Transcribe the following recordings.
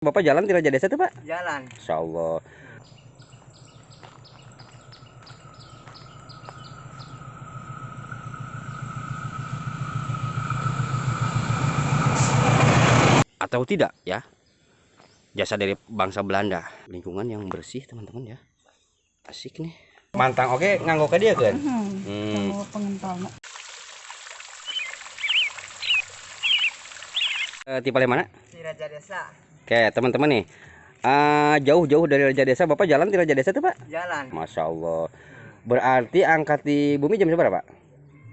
Bapak jalan di Raja Desa tuh, Pak? Jalan. Insya Allah. Atau tidak ya, jasa dari bangsa Belanda. Lingkungan yang bersih teman-teman ya, asik nih. Mantang oke nganggo ke dia kan. Tipe mana? Di Raja Desa. Oke teman-teman nih, jauh-jauh dari Raja Desa Bapak jalan di Raja Desa tuh, Pak? Jalan. Masya Allah. Berarti angkat di bumi jam berapa, Pak?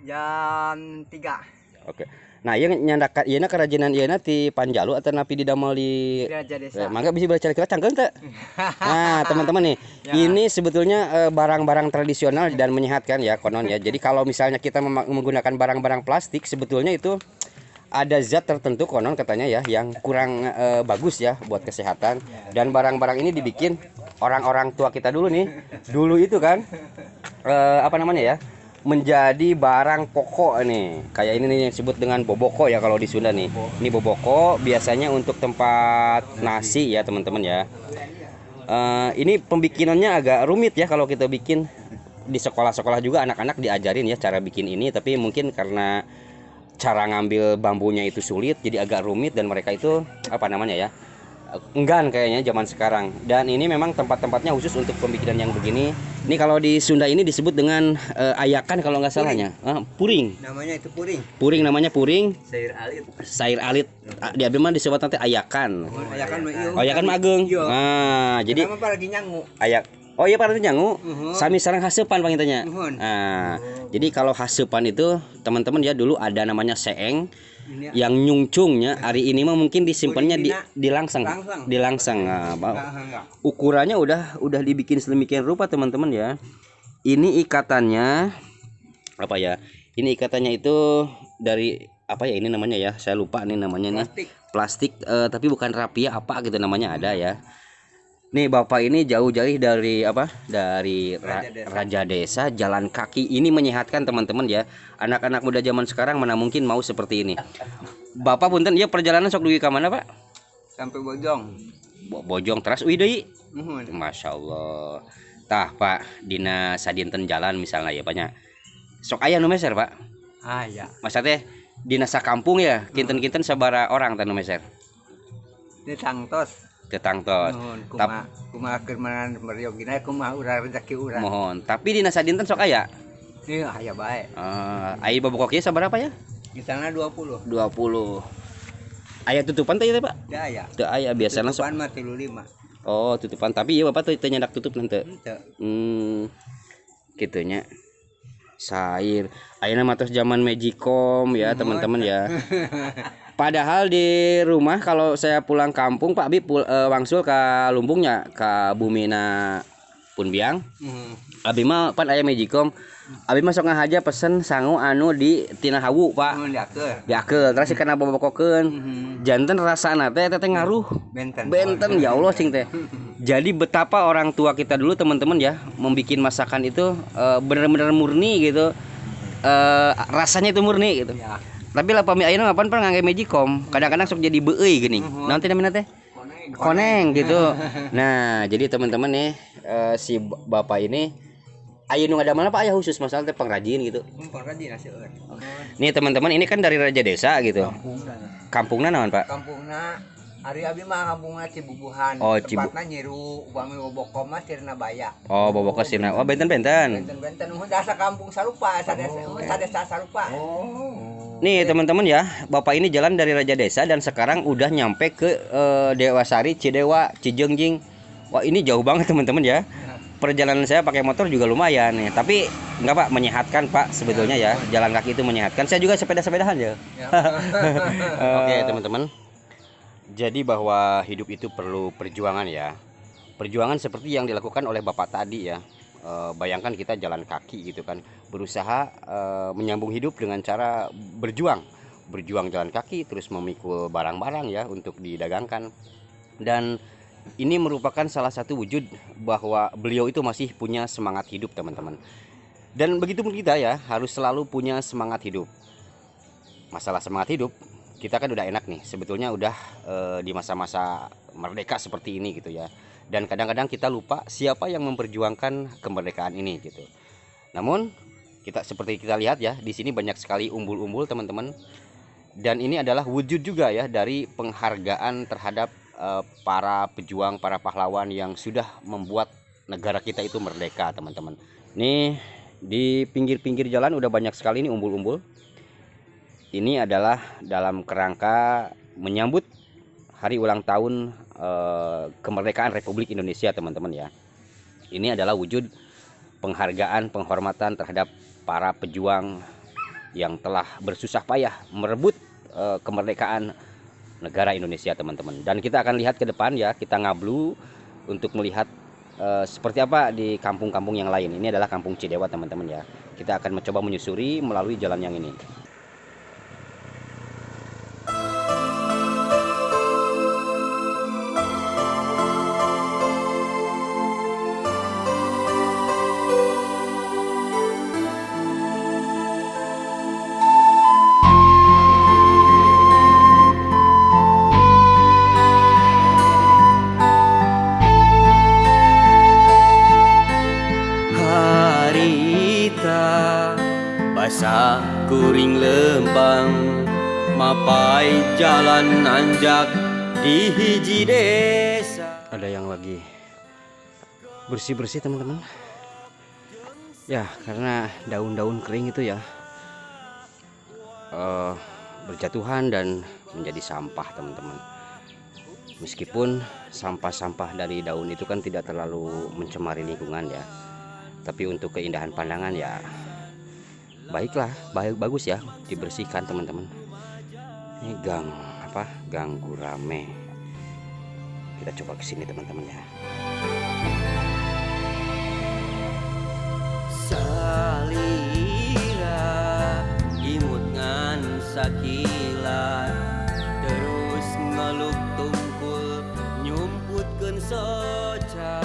Jam 3. Oke. Nah, ieu nyandakan ieu kerajinan ieu ti Panjalu atau napi didamel di Di Raja Desa. mangga bisa baca kira cangkeung teh. Nah, teman-teman nih, Ya. ini sebetulnya barang-barang tradisional dan menyehatkan ya konon ya. Jadi kalau misalnya kita menggunakan barang-barang plastik sebetulnya itu ada zat tertentu konon katanya ya yang kurang bagus ya buat kesehatan, dan barang-barang ini dibikin orang-orang tua kita dulu nih. Dulu itu kan apa namanya ya? Menjadi barang pokok nih. Kayak ini nih yang disebut dengan boboko ya kalau di Sunda nih. Ini boboko biasanya untuk tempat nasi ya teman-teman ya. Ini pembikinannya agak rumit ya kalau kita bikin di sekolah-sekolah juga anak-anak diajarin ya cara bikin ini, tapi mungkin karena cara ngambil bambunya itu sulit jadi agak rumit dan mereka itu apa namanya ya, enggan kayaknya zaman sekarang. Dan ini memang tempat-tempatnya khusus untuk pembikinan yang begini. Ini kalau di Sunda ini disebut dengan ayakan kalau nggak salahnya. Puring. Namanya itu puring. Puring namanya puring. Sayur alit. Sair alit. Di abdi mah disebut nanti ayakan. Ayakan mah ieu. Oh, ayakan mah ageung. Nah, jadi Nama lagi nyangu. ayak. Oh iya Pak nyangu. Uhun. Sami sareng haseupan pangitanya. Uhun. Nah, jadi kalau haseupan itu teman-teman ya dulu ada namanya seeng Ini yang nyungcungnya. Hari ini mah mungkin disimpannya di langseng. Langseng. Di langseng. Nah, enggak. ukurannya udah dibikin sedemikian rupa teman-teman ya. Ini ikatannya apa ya? Ini ikatannya itu dari apa ya ini namanya ya? Saya lupa nih namanya nih. Plastik tapi bukan rapia apa gitu namanya ada ya. Nih Bapak ini jauh-jauh dari apa? Dari Raja Desa jalan kaki. Ini menyehatkan teman-teman ya. Anak-anak muda zaman sekarang mana mungkin mau seperti ini. Bapak punten ya perjalanan sok dugi ka mana, Pak? Sampai Bojong. Bojong teras uih deui. Uhun. Masya Allah. Tah Pak, dina sadinten jalan misalnya ya banyak. Sok aya nu meser, Pak. Ya. Masa teh dina sakampung ya, kinten-kinten sabara orang teh nu meser. Ini tangtos. Tetangtos. Nuhun, kumaha keur meunang meriogina kumaha urang rezeki urang. Mohon. Tapi dina sadinten sok aya. Ieu aya bae. Ai babokok ieu sabaraha ya? Misalnya 20. 20. Aya tutupan teh Pak? Teu aya. Teu aya biasana sok. Tutupan mah 35. Oh, tutupan. Tapi ieu Bapak teu nyandak tutup nanti. Henteu. Kitu nya. Sair. Ayeuna mah tos zaman Magicom ya, teman-teman ya. Padahal di rumah kalau saya pulang kampung Pak Abi wangsul ke Lumbungnya ke Bumina Punbiang. Abi mah pan aya Magicom. Abi mah sok ngahaja pesen sangu anu di tina hawu Pak. Diakeul terus kana bobokokeun. Janten rasana teh ngaruh. Benten ya Allah sing teh. Jadi betapa orang tua kita dulu teman-teman ya membikin masakan itu bener-bener murni gitu. Rasanya itu murni gitu. Ya. Tapi lah pami ayeuna ngapan pernah ngangge Magicom. Kadang-kadang sok jadi beeuy geuning. Nanti namina teh koneng gitu. Nah, jadi teman-teman nih si Bapak ini aya nu ngadamel Pak aya khusus masalah teh pengrajin gitu. Pengrajin aseueur. Nih teman-teman ini kan dari Raja Desa gitu. Kampungna naon Pak? Kampungna Ari abi mah kampungna Cibubuhan. Oh, Tempatna Nyiru, upami Boboko mah Sirna Baya. Oh, Boboko Sirna. Oh, benten-benten. Benten-benten dasa kampung sarupa, sadesa sarupa. Nih teman-teman ya, Bapak ini jalan dari Raja Desa dan sekarang udah nyampe ke Dewasari, Cidewa, Cijengjing. Wah ini jauh banget teman-teman ya. Perjalanan saya pakai motor juga lumayan nih. Tapi enggak Pak, menyehatkan Pak sebetulnya ya. Jalan kaki itu menyehatkan. Saya juga sepeda-sepedahan ya. Oke teman-teman. Jadi bahwa hidup itu perlu perjuangan ya. Perjuangan seperti yang dilakukan oleh Bapak tadi ya. Bayangkan kita jalan kaki gitu kan, berusaha menyambung hidup dengan cara berjuang jalan kaki, terus memikul barang-barang ya untuk didagangkan. Dan ini merupakan salah satu wujud bahwa beliau itu masih punya semangat hidup teman-teman. Dan begitu pun kita ya harus selalu punya semangat hidup. Masalah semangat hidup kita kan udah enak nih, sebetulnya udah di masa-masa merdeka seperti ini gitu ya. Dan kadang-kadang kita lupa siapa yang memperjuangkan kemerdekaan ini gitu. Namun seperti kita lihat ya, di sini banyak sekali umbul-umbul teman-teman. Dan ini adalah wujud juga ya dari penghargaan terhadap para pejuang, para pahlawan yang sudah membuat negara kita itu merdeka, teman-teman. Nih di pinggir-pinggir jalan udah banyak sekali nih umbul-umbul. Ini adalah dalam kerangka menyambut hari ulang tahun kemerdekaan Republik Indonesia, teman-teman ya. Ini adalah wujud penghargaan, penghormatan terhadap para pejuang yang telah bersusah payah merebut kemerdekaan negara Indonesia, teman-teman. Dan kita akan lihat ke depan ya, kita ngablu untuk melihat seperti apa di kampung-kampung yang lain. Ini adalah Kampung Cidewa, teman-teman ya. Kita akan mencoba menyusuri melalui jalan yang ini. Harita basah kuring lembang mapai jalan nanjak di hiji desa. Ada yang lagi bersih-bersih, teman-teman. Ya, karena daun-daun kering itu ya berjatuhan dan menjadi sampah, teman-teman. Meskipun sampah-sampah dari daun itu kan tidak terlalu mencemari lingkungan ya, tapi untuk keindahan pandangan ya baiklah, bagus ya dibersihkan, teman-teman. Ini gang Gurame. Kita coba kesini, teman-teman ya. Salira imut ngan sakilat terus ngeluk tungkul nyumputkeun soca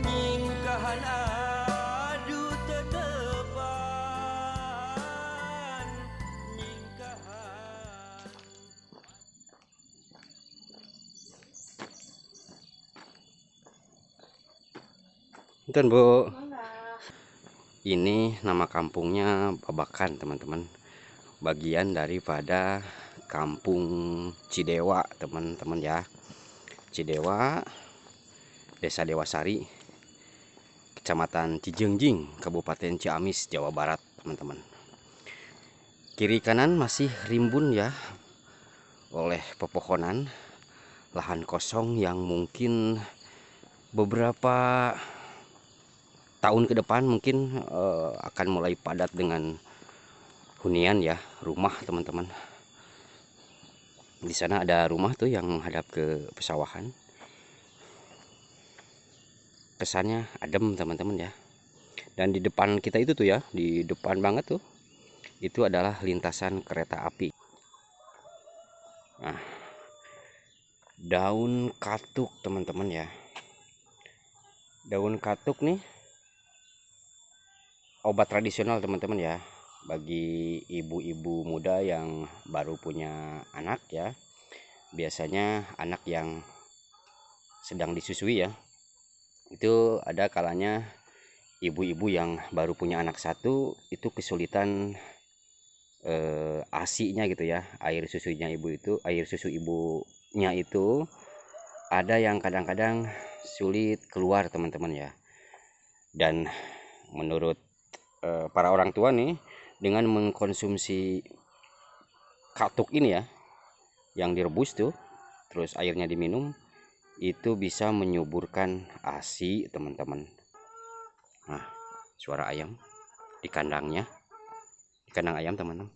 nyingkahan adu tetepan nyingkahan. Bentar, Bu. Ini nama kampungnya Babakan, teman-teman. Bagian daripada Kampung Cidewa, teman-teman ya. Cidewa, Desa Dewasari, Kecamatan Cijengjing, Kabupaten Ciamis, Jawa Barat, teman-teman. Kiri kanan masih rimbun ya oleh pepohonan, lahan kosong yang mungkin beberapa tahun ke depan mungkin akan mulai padat dengan hunian ya, rumah, teman-teman. Di sana ada rumah tuh yang menghadap ke pesawahan. Kesannya adem, teman-teman ya. Dan di depan kita itu tuh ya, di depan banget tuh, itu adalah lintasan kereta api. Nah, daun katuk, teman-teman ya. Daun katuk nih obat tradisional, teman-teman ya, bagi ibu-ibu muda yang baru punya anak ya. Biasanya anak yang sedang disusui ya, itu ada kalanya ibu-ibu yang baru punya anak satu itu kesulitan ASI-nya gitu ya, air susunya ibu itu, air susu ibunya itu ada yang kadang-kadang sulit keluar, teman-teman ya. Dan menurut para orang tua nih, dengan mengkonsumsi katuk ini ya, yang direbus tuh terus airnya diminum, itu bisa menyuburkan ASI, teman-teman. Nah, suara ayam di kandangnya, di kandang ayam, teman-teman.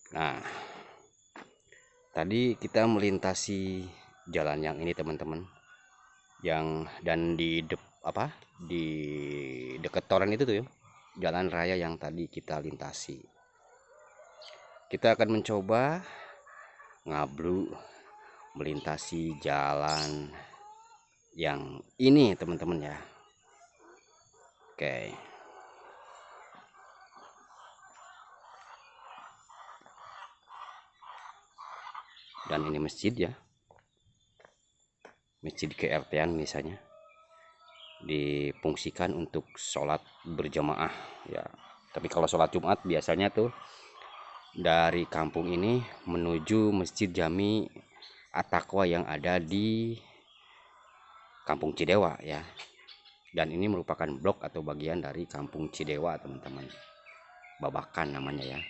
Nah, tadi kita melintasi jalan yang ini, teman-teman, yang dan di di dekat toren itu tuh ya, jalan raya yang tadi kita lintasi. Kita akan mencoba ngablu melintasi jalan yang ini teman-teman ya. Oke. Dan ini masjid ya. Masjid KRT-an misalnya. Difungsikan untuk sholat berjamaah ya. Tapi kalau sholat Jumat biasanya tuh dari kampung ini menuju Masjid Jami At-Taqwa yang ada di Kampung Cidewa ya. Dan ini merupakan blok atau bagian dari Kampung Cidewa teman-teman. Babakan namanya ya.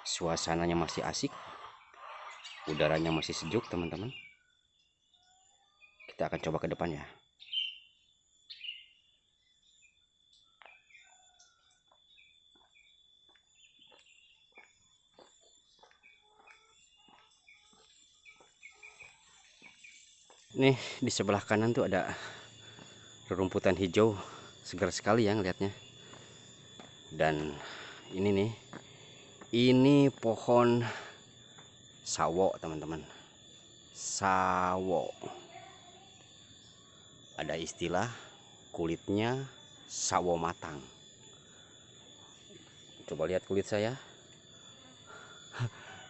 Suasananya masih asik, udaranya masih sejuk teman-teman. Kita akan coba ke depan ya. Nih di sebelah kanan tuh ada rerumputan hijau, segar sekali ya ngelihatnya. Dan ini nih, ini pohon sawo teman-teman. Sawo. Ada istilah kulitnya sawo matang. Coba lihat kulit saya.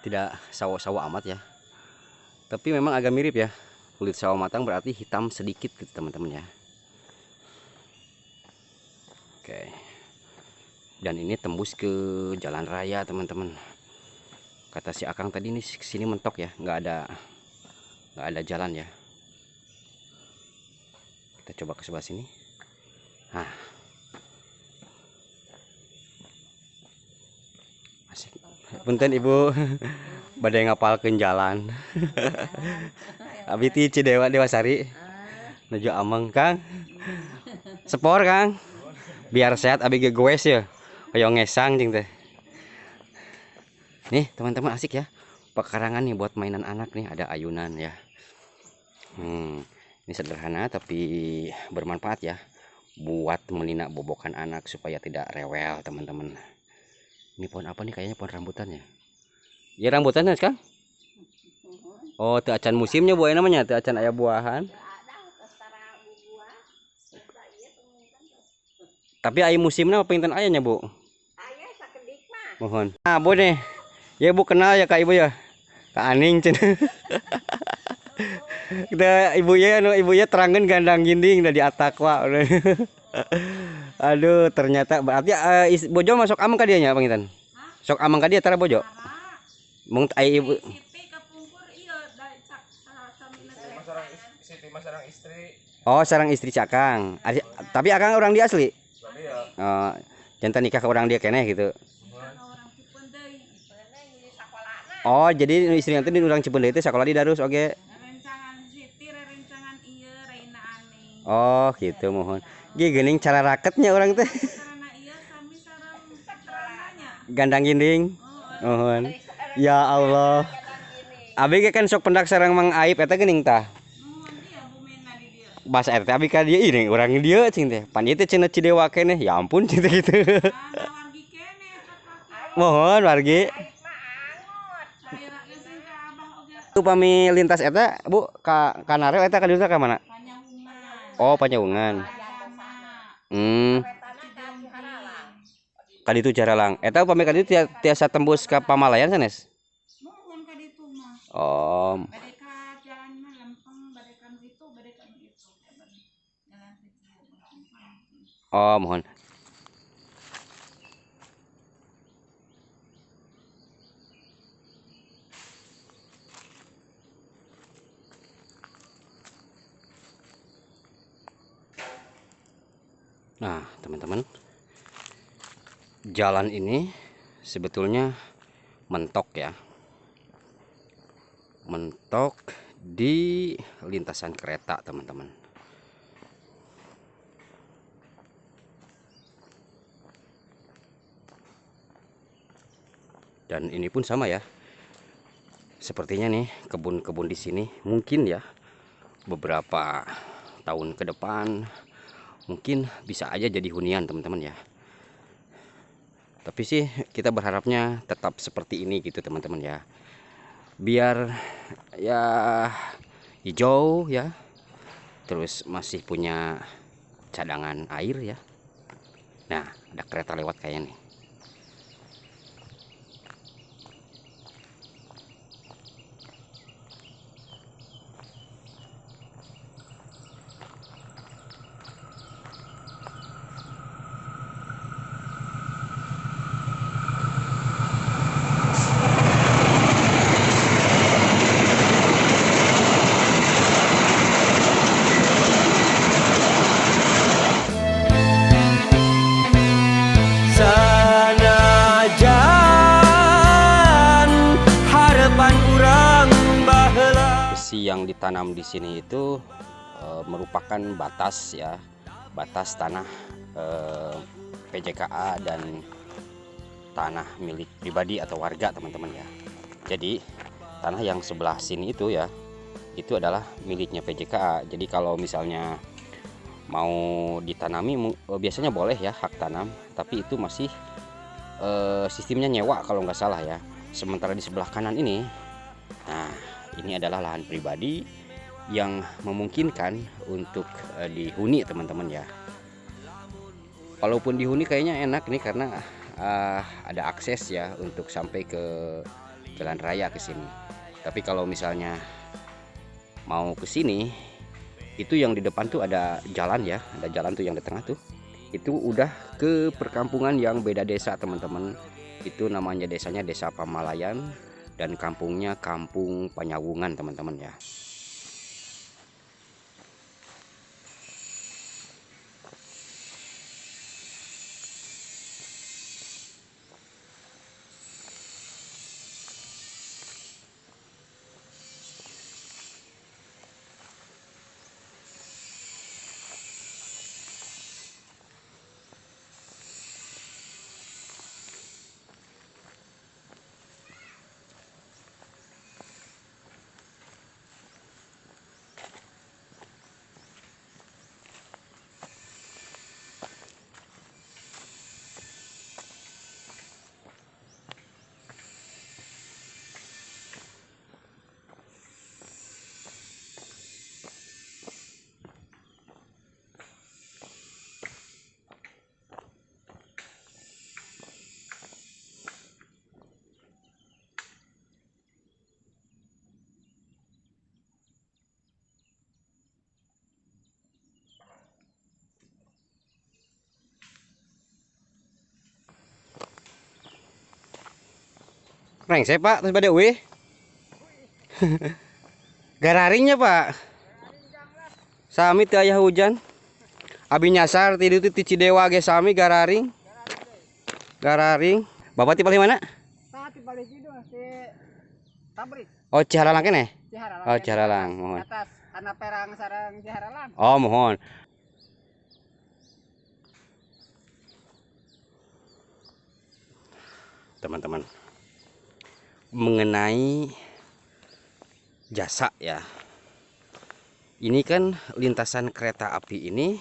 Tidak sawo-sawo amat ya. Tapi memang agak mirip ya. Kulit sawo matang berarti hitam sedikit gitu teman-teman ya. Oke. Dan ini tembus ke jalan raya teman-teman. Kata si Akang tadi nih sini mentok ya, nggak ada jalan ya. Kita coba ke sebelah sini. Nah, asik. Punten ibu, badai ngapalkeun jalan. Abi ti Cidewa Dewasari. Nuju Ameng Kang. Sepor Kang. Biar sehat abi ge goes ya. Kayak ngesang jeung teh. Nih teman-teman asik ya. Pekarangan nih buat mainan anak nih, ada ayunan ya. Ini sederhana tapi bermanfaat ya. Buat menina bobokan anak supaya tidak rewel teman-teman. Ini pohon apa nih, kayaknya pohon rambutan ya. Ya rambutan ya Kang? Oh, teu acan musimnya bu namanya, teu acan aya buahan. Tapi aya musimna pinten ayahnya bu? Ayah sakedik mah. Mohon. Nah bu nih, ya bu kenal ya kak ibu ya, kak Aning cen. Kita ibunya terangkan gandang ginding dari At-Taqwa. Aduh ternyata berarti bojo masuk amang ka dieu nya pangitan. Sok amang ka dieu tara bojo. Mung aya ibu. Oh, sarang istri Cakang. Tapi Akang orang dia asli. Oh, jantan nikah ke orang dia keneh gitu. Oh, jadi istri nanti di orang Cipeundeuh itu sekolah di Darus oge. Oh, gitu mohon. Ge geuning cara raketnya orang teh. Gandang ginding. Mohon. Ya Allah. Abi ge kan sok pendak sareng Mang Aib eta geuning tah. Bahasa RT abi ka dia ini orang dia cing teh. Pan ieu teh cenah Cidewa keneh. Ya ampun cing teh gitu. Mohon wargi. Tu pami lintas eta Bu ka Kanareo eta ka dieu ka mana? Oh, Panyaungan. Ka ditu Jaralang. Eta pami ka ditu tiasa tembus ka Pamalayan sanes? Oh. Oh, mohon. Nah, teman-teman. Jalan ini sebetulnya mentok ya. Mentok di lintasan kereta, teman-teman. Dan ini pun sama ya. Sepertinya nih kebun-kebun di sini mungkin ya beberapa tahun ke depan mungkin bisa aja jadi hunian teman-teman ya. Tapi sih kita berharapnya tetap seperti ini gitu teman-teman ya, biar ya hijau ya, terus masih punya cadangan air ya. Nah, ada kereta lewat kayaknya nih. Sanajan harapan urang baheula. Besi yang ditanam di sini itu merupakan batas ya, batas tanah PJKA dan tanah milik pribadi atau warga teman-teman ya. Jadi tanah yang sebelah sini itu ya, itu adalah miliknya PJKA. Jadi kalau misalnya mau ditanami biasanya boleh ya, hak tanam, tapi itu masih sistemnya nyewa kalau nggak salah ya. Sementara di sebelah kanan ini, nah ini adalah lahan pribadi yang memungkinkan untuk dihuni teman-teman ya. Walaupun dihuni kayaknya enak nih karena ada akses ya untuk sampai ke jalan raya ke sini. Tapi kalau misalnya mau ke sini, itu yang di depan tuh ada jalan ya, ada jalan tuh yang di tengah tuh. Itu udah ke perkampungan yang beda desa teman-teman. Itu namanya desanya Desa Pamalayan dan kampungnya Kampung Panyawungan teman-teman ya. Reng saya Pak, terus pada weh. Gararingnya Pak. Sami teu aya hujan. Abi nyasar tidur ti Cidewa ge sami gararing. Gararing. Bapak ti paling mana? Tadi balik itu si Tabrik. Oh, Ciharalang keneh? Ciharalang. Oh, Ciharalang, mohon. Atas anak perang sarang Ciharalang. Oh, mohon. Teman-teman, mengenai jasa ya, ini kan lintasan kereta api ini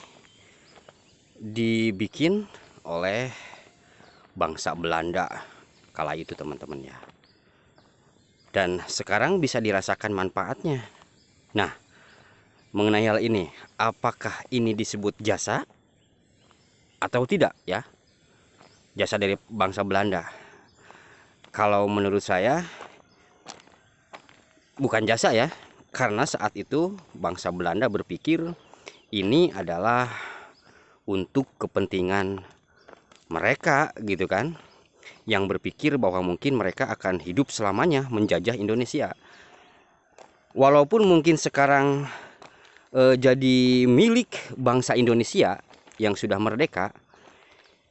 dibikin oleh bangsa Belanda kala itu teman-teman ya, dan sekarang bisa dirasakan manfaatnya. Nah, mengenai hal ini, apakah ini disebut jasa atau tidak ya, jasa dari bangsa Belanda? Kalau menurut saya bukan jasa ya, karena saat itu bangsa Belanda berpikir ini adalah untuk kepentingan mereka gitu kan, yang berpikir bahwa mungkin mereka akan hidup selamanya menjajah Indonesia. Walaupun mungkin sekarang jadi milik bangsa Indonesia yang sudah merdeka,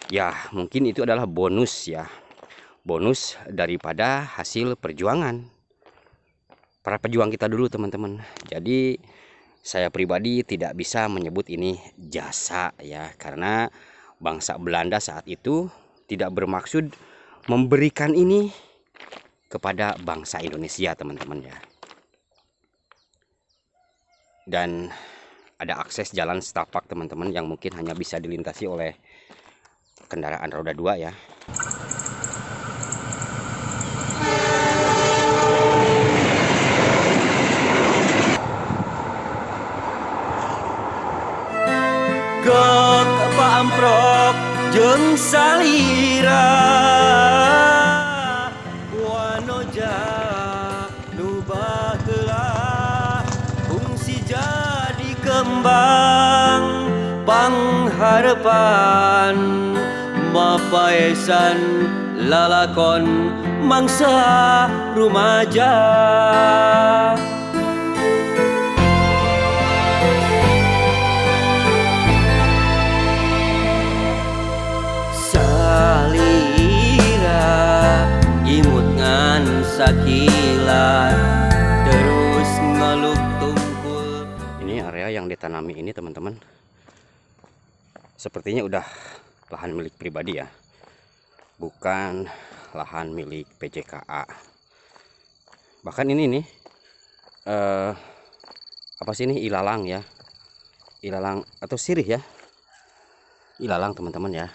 ya mungkin itu adalah bonus ya, bonus daripada hasil perjuangan para pejuang kita dulu teman-teman. Jadi saya pribadi tidak bisa menyebut ini jasa ya, karena bangsa Belanda saat itu tidak bermaksud memberikan ini kepada bangsa Indonesia teman-teman ya. Dan ada akses jalan setapak teman-teman yang mungkin hanya bisa dilintasi oleh kendaraan roda 2 ya. harapan mapaesan lalakon mangsa rumaja. Salira imut ngan sakilat terus ngeluk tungkul. Ini area yang ditanami ini teman-teman, sepertinya udah lahan milik pribadi ya, bukan lahan milik PJKA. Bahkan ini nih apa sih ini, ilalang ya, ilalang atau sirih ya, ilalang teman-teman ya.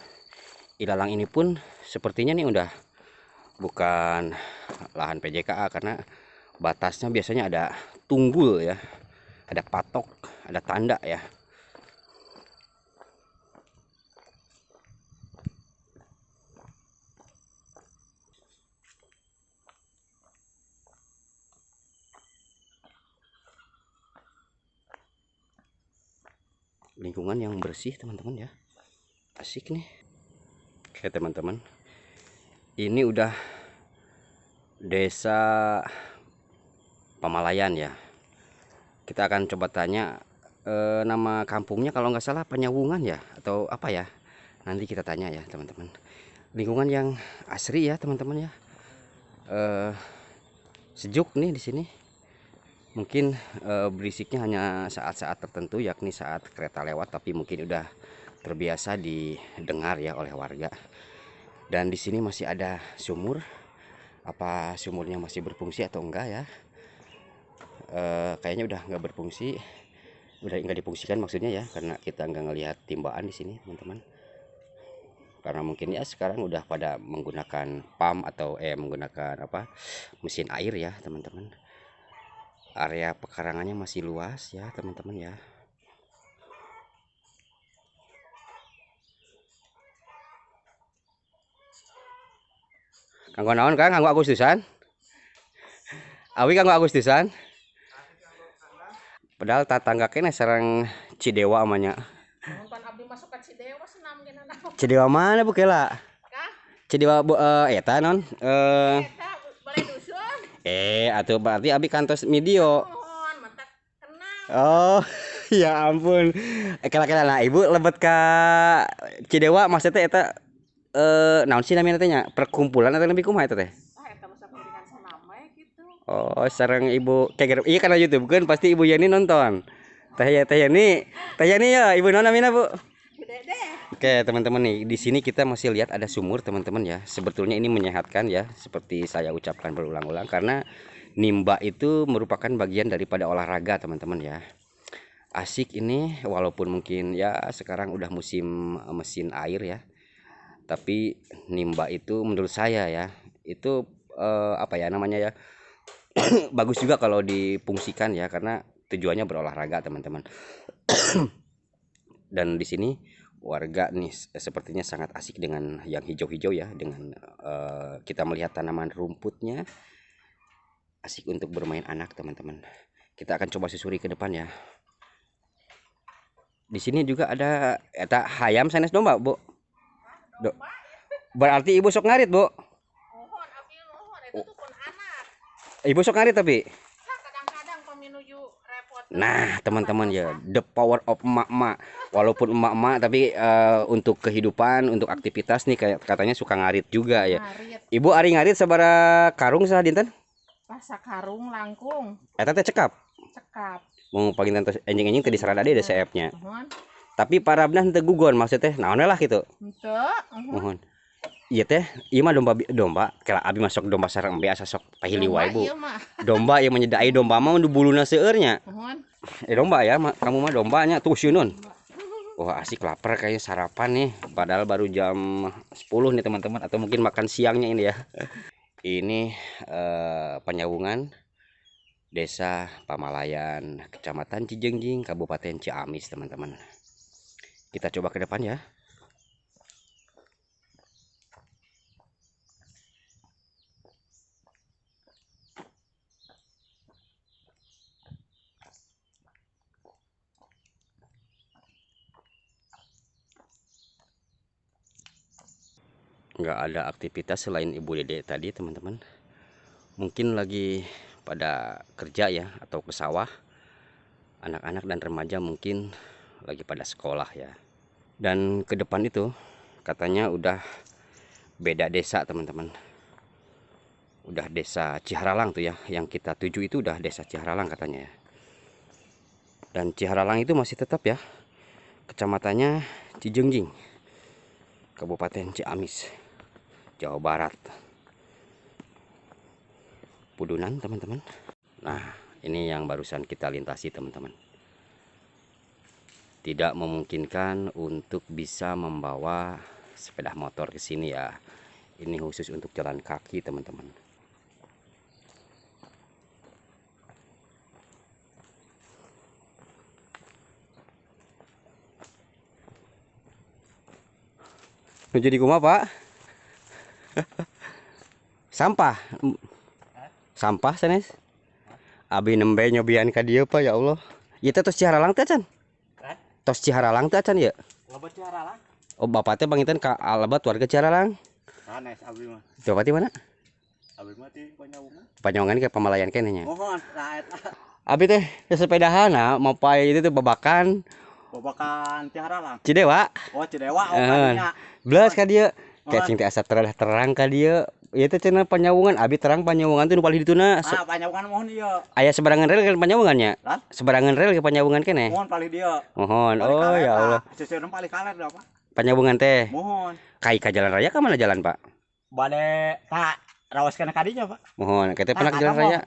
Ilalang ini pun sepertinya nih udah bukan lahan PJKA karena batasnya biasanya ada tunggul ya, ada patok, ada tanda ya. Lingkungan yang bersih teman-teman ya, asik nih. Oke teman-teman, ini udah desa Pamalayan ya. Kita akan coba tanya nama kampungnya, kalau nggak salah Penyawungan ya atau apa ya, nanti kita tanya ya teman-teman. Lingkungan yang asri ya teman-teman ya, sejuk nih di sini. Mungkin berisiknya hanya saat-saat tertentu, yakni saat kereta lewat, tapi mungkin udah terbiasa didengar ya oleh warga. Dan di sini masih ada sumur. Apa sumurnya masih berfungsi atau enggak ya? Kayaknya udah nggak berfungsi, udah nggak difungsikan maksudnya ya, karena kita nggak ngelihat timbaan di sini teman-teman. Karena mungkin ya sekarang udah pada menggunakan pump atau menggunakan apa, mesin air ya teman-teman. Area pekarangannya masih luas ya teman-teman ya. Kanggo naon Kang? Kanggo Agustusan? Awi kanggo Agustusan? Padahal tatangga kene sareng Cidewa amanya. Nonton abdi masuk ke Cidewa senam gina naon. Cidewa mana Bu Kela? Kah? Cidewa eta non Eta boleh dusun. atuh berarti abi kantos video. Mohon mata kenal. Oh, ya ampun. Kela-kela nah Ibu lebet ka Cidewa maksudnya eta naon sih namanya teh nya? Perkumpulan atau lebih kumaha eta teh? Ah eta masa pendidikan senam we gitu. Oh, sareng Ibu kayak iya karena YouTube kan pasti Ibu Yani nonton. Teh Yani ya, Ibu non namina Bu. Gede deh. Oke, teman-teman nih, di sini kita masih lihat ada sumur, teman-teman ya. Sebetulnya ini menyehatkan ya, seperti saya ucapkan berulang-ulang karena nimba itu merupakan bagian daripada olahraga, teman-teman ya. Asik ini walaupun mungkin ya sekarang udah musim mesin air ya. Tapi nimba itu menurut saya ya, itu apa ya namanya ya? Bagus juga kalau difungsikan ya karena tujuannya berolahraga, teman-teman. Dan di sini warga nih sepertinya sangat asik dengan yang hijau-hijau ya, dengan kita melihat tanaman rumputnya, asik untuk bermain anak teman-teman. Kita akan coba susuri ke depan ya. Di sini juga ada eta hayam sanes domba Bu. Berarti Ibu sok ngarit Bu. Mohon abdi nuhun itu tuh pun anak. Ibu sok ngarit tapi. Nah, kadang-kadang peminuju repot. Nah teman-teman ya, the power of emak-emak. Walaupun emak-emak tapi untuk kehidupan, untuk aktivitas nih kayak katanya suka ngarit juga ya. Ngarit. Ibu ari ngarit sabaraha karung saha dinten? Pasa karung langkung. Eta teh cekap. Cekap. Mau paling tentu enjing-enjing teh diserada ada CF-nya. Mohon. Tapi parabna henteu gugon maksudnya naon lah gitu. Henteu. Mohon. Iya teh, ieu mah domba kela abi masuk domba sareng embe asa sok pahili wae Bu. Domba yang menyedai domba mah nu buluna seueur nya. Mohon. Domba ya, kamu mah dombanya tuh siunun. Wah asik lapar kayaknya sarapan nih. Padahal baru jam 10 nih teman-teman, atau mungkin makan siangnya ini ya. Ini Penyawungan, Desa Pamalayan, Kecamatan Cijengjing, Kabupaten Ciamis teman-teman. Kita coba ke depan ya. nggak ada aktivitas selain Ibu Dede tadi teman-teman. Mungkin lagi pada kerja ya, atau ke sawah. Anak-anak dan remaja mungkin lagi pada sekolah ya. Dan ke depan itu katanya udah beda desa teman-teman. Udah desa Ciharalang tuh ya, yang kita tuju itu udah desa Ciharalang katanya ya. Dan Ciharalang itu masih tetap ya, kecamatannya Cijengjing, Kabupaten Ciamis, Jawa Barat. Pudunan teman-teman. Nah, ini yang barusan kita lintasi teman-teman. Tidak memungkinkan untuk bisa membawa sepeda motor ke sini ya. Ini khusus untuk jalan kaki teman-teman. Jadi kumaha Pak? Sampah. Sampah sanes. Abi nembe nyobian ka dieu Pak ya Allah. Ieu teh tos Ciharalang teh can? Tos Ciharalang teh can ya? Loba Ciharalang. Oh bapak teh panginten ka alabat warga Ciharalang. Sanes abdi mah. Coba di mana? Abdi mah di Panyawungan. Panyongan ke Pamalayan keneh nya. Mohon raet Abi teh sepedahan mau pai itu teh babakan babakan Ciharalang. Cidewa. Oh Cidewa kadinya. Belas ka dieu. Cacing teh asa terang ka dieu. Ieu teh cenah Panyawungan, abi terang Panyawungan teh nu paling dituna. Panyawungan mohon ieu. Aya sebarangan rel ke Panyawungan nya? Sebarangan rel ke Panyawungan keneh. Mohon paling dieu. Mohon. Oh ya Allah. Seuseurna paling kaler da Pak. Panyawungan teh. Mohon. Kai ka jalan raya ka mana jalan Pak? Bade tak rawas kana kadinya Pak. Mohon. Kita pernah ke jalan raya.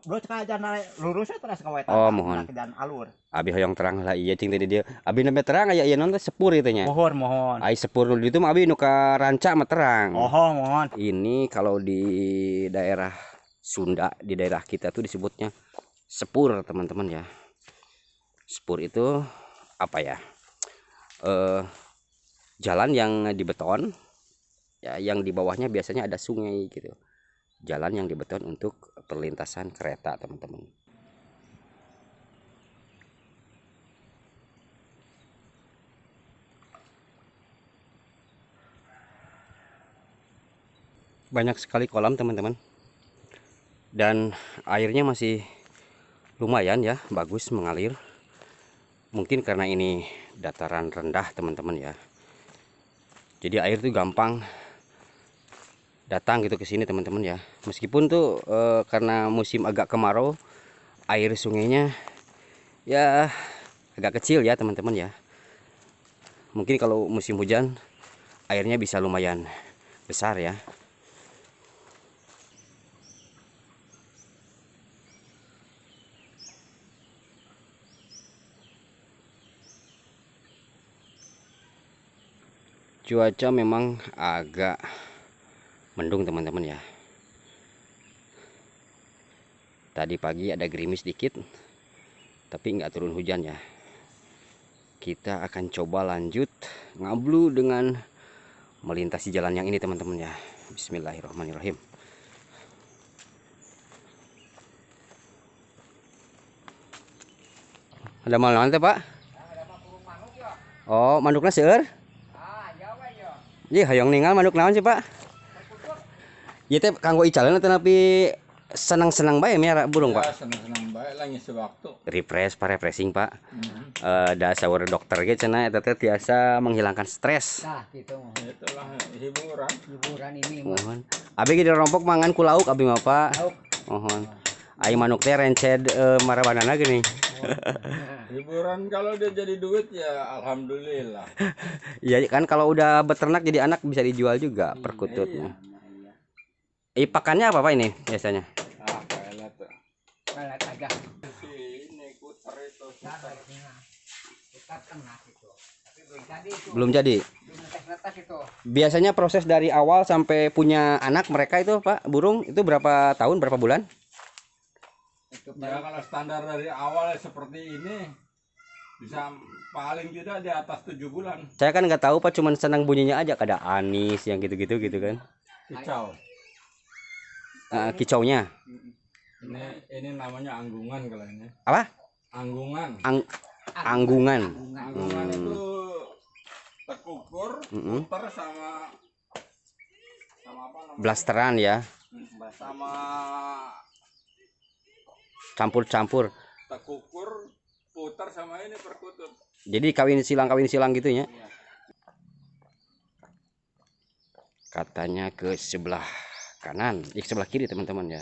Bro ka jalan lurus terus ka wetan. Oh mohon. Ke jalan alur. Abi hoyong terang lah iya cing tadi dia. Abi nembe terang aya ieu non teh sepur ieu teh nya. Mohon. Ai sepur nu ditu mah abi nu ka ranca mah terang. Mohon. Ini kalau di daerah Sunda, di daerah kita tuh disebutnya sepur teman-teman ya. Sepur itu apa ya? Jalan yang dibeton ya, yang di bawahnya biasanya ada sungai gitu. Jalan yang dibeton untuk perlintasan kereta teman-teman. Banyak sekali kolam teman-teman, dan airnya masih lumayan ya, bagus mengalir. Mungkin karena ini dataran rendah teman-teman ya, jadi air tuh gampang datang gitu ke sini teman-teman ya. Meskipun tuh karena musim agak kemarau, air sungainya ya agak kecil ya teman-teman ya. Mungkin kalau musim hujan airnya bisa lumayan besar ya. Cuaca memang agak mendung teman-teman ya. Tadi pagi ada gerimis dikit, tapi nggak turun hujan ya. Kita akan coba lanjut ngablu dengan melintasi jalan yang ini teman-teman ya. Bismillahirrahmanirrahim. Ada malam teh Pak? Oh manukna seueur? Iya, hayang ningal manuk naon sih Pak? Iya teh kanggo icalan atau napi senang-senang bae miara burung Pak? Senang-senang bae lah ngisi waktu. Refresh, refreshing Pak. Da saur dokter ge cenah eta teh tiasa menghilangkan stres. Nah, gitu mah. Itulah hiburan. Hiburan ini mah. Mohon. Abi ge rompok mangan ku lauk abi mah Pak. Lauk. Mohon. Ai manuk teh renced marabanana geuning. Hiburan kalau dia jadi duit ya alhamdulillah. Iya kan kalau udah beternak jadi anak bisa dijual juga perkututnya. Pakannya apa Pak ini biasanya? Ah, pelet. Pelet aja. Ini kuter itu. Kita tengah itu. Tapi belum jadi itu. Belum jadi. Belum netes itu. Biasanya proses dari awal sampai punya anak mereka itu Pak burung itu berapa tahun berapa bulan? Itu Ya kalau standar dari awal seperti ini bisa paling tidak di atas 7 bulan. Saya kan nggak tahu Pak, cuman senang bunyinya aja, kada anis yang gitu-gitu gitu kan. Kicau. Kicaunya. Ini namanya anggungan kalau ini. Apa? Anggungan. Anggungan. Anggungan itu tekukur, puter sama blasteran ya, sama campur-campur. tekukur putar sama ini perkutut. Jadi kawin silang gitu ya. Katanya ke sebelah kanan, ke sebelah kiri teman-teman ya.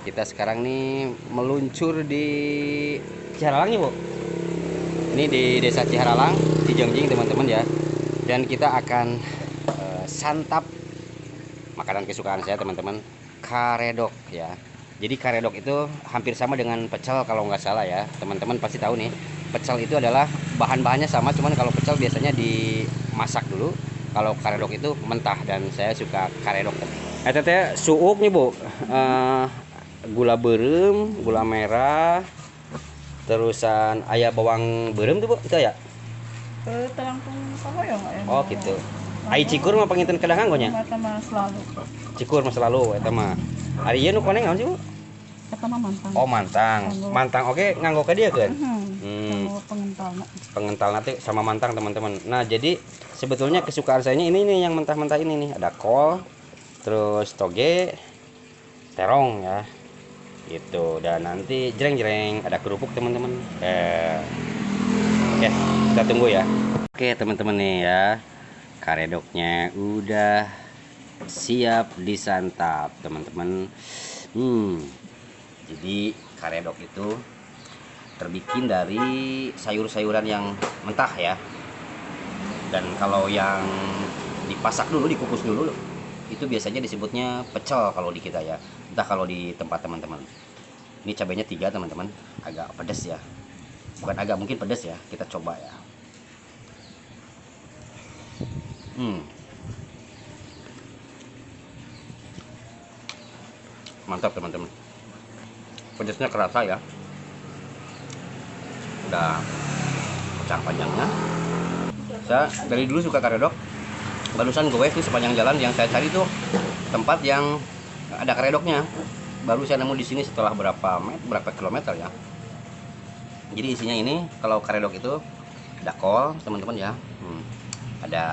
Kita sekarang nih meluncur di Ciharalang nih, Bu. Ini di Desa Ciharalang, Cijongjing teman-teman ya. Dan kita akan santap makanan kesukaan saya teman-teman, karedok ya. Jadi karedok itu hampir sama dengan pecel kalau nggak salah ya. Teman-teman pasti tahu nih, pecel itu adalah bahan-bahannya sama, cuman kalau pecel biasanya dimasak dulu. Kalau karedok itu mentah dan saya suka karedok. Teteh suuk nih, Bu. Gula berem, gula merah, terusan ayah bawang berem tuh, Bu, itu ya? Telangkung pahoyong ya. Oh gitu. Ai cikur mah panginten kedahan gonya. Mata mah selalu. Cikur mah selalu eta mah. Ari ieu nu koneng naon sih, Bu? Eta mah mantang. Oh, mantang. Mantang oke nganggo ka dieu keun. Pengentalna. Pengental nanti sama mantang teman-teman. Nah, jadi sebetulnya kesukaan saya ini nih yang mentah-mentah ini nih. Ada kol, terus toge, terong ya. Gitu. Dan nanti jreng-jreng ada kerupuk teman-teman. Oke, kita tunggu ya. Oke, teman-teman nih ya. Karedoknya udah siap disantap, teman-teman. Jadi karedok itu terbikin dari sayur-sayuran yang mentah ya. Dan kalau yang dipasak dulu, dikukus dulu, itu biasanya disebutnya pecel kalau di kita ya. Entah kalau di tempat teman-teman. Ini cabenya 3 teman-teman, agak pedas ya. Bukan agak, mungkin pedas ya. Kita coba ya. Mantap teman-teman. Pedasnya kerasa ya. Udah kacang panjangnya. Saya dari dulu suka karedok. Barusan gue tuh sepanjang jalan yang saya cari tuh tempat yang ada karedoknya. Baru saya nemu di sini setelah berapa kilometer ya. Jadi isinya ini kalau karedok itu ada kol teman-teman ya. Ada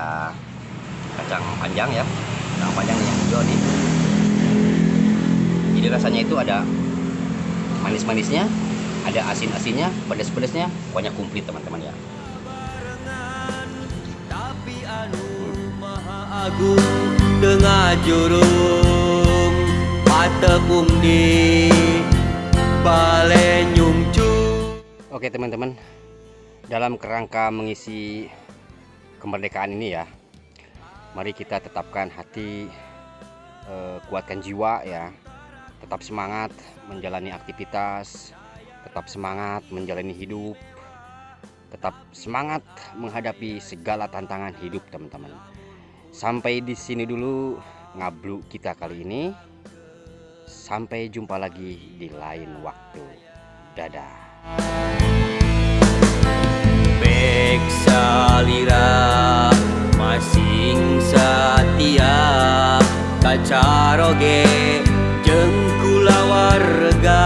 kacang panjang ya. Kacang panjang yang hijau nih. Jadi rasanya itu ada manis-manisnya, ada asin-asinnya, pedas-pedasnya, pokoknya komplit teman-teman ya. Tapi anu maha agung dengan jurung patepung di Balenyung cu. Oke teman-teman, dalam kerangka mengisi kemerdekaan ini ya, mari kita tetapkan hati, kuatkan jiwa ya. Tetap semangat menjalani aktivitas, tetap semangat menjalani hidup, tetap semangat menghadapi segala tantangan hidup teman-teman. Sampai di sini dulu ngablu kita kali ini. Sampai jumpa lagi di lain waktu. Dadah. Bek salira masing satia kacaroge jeung kula warga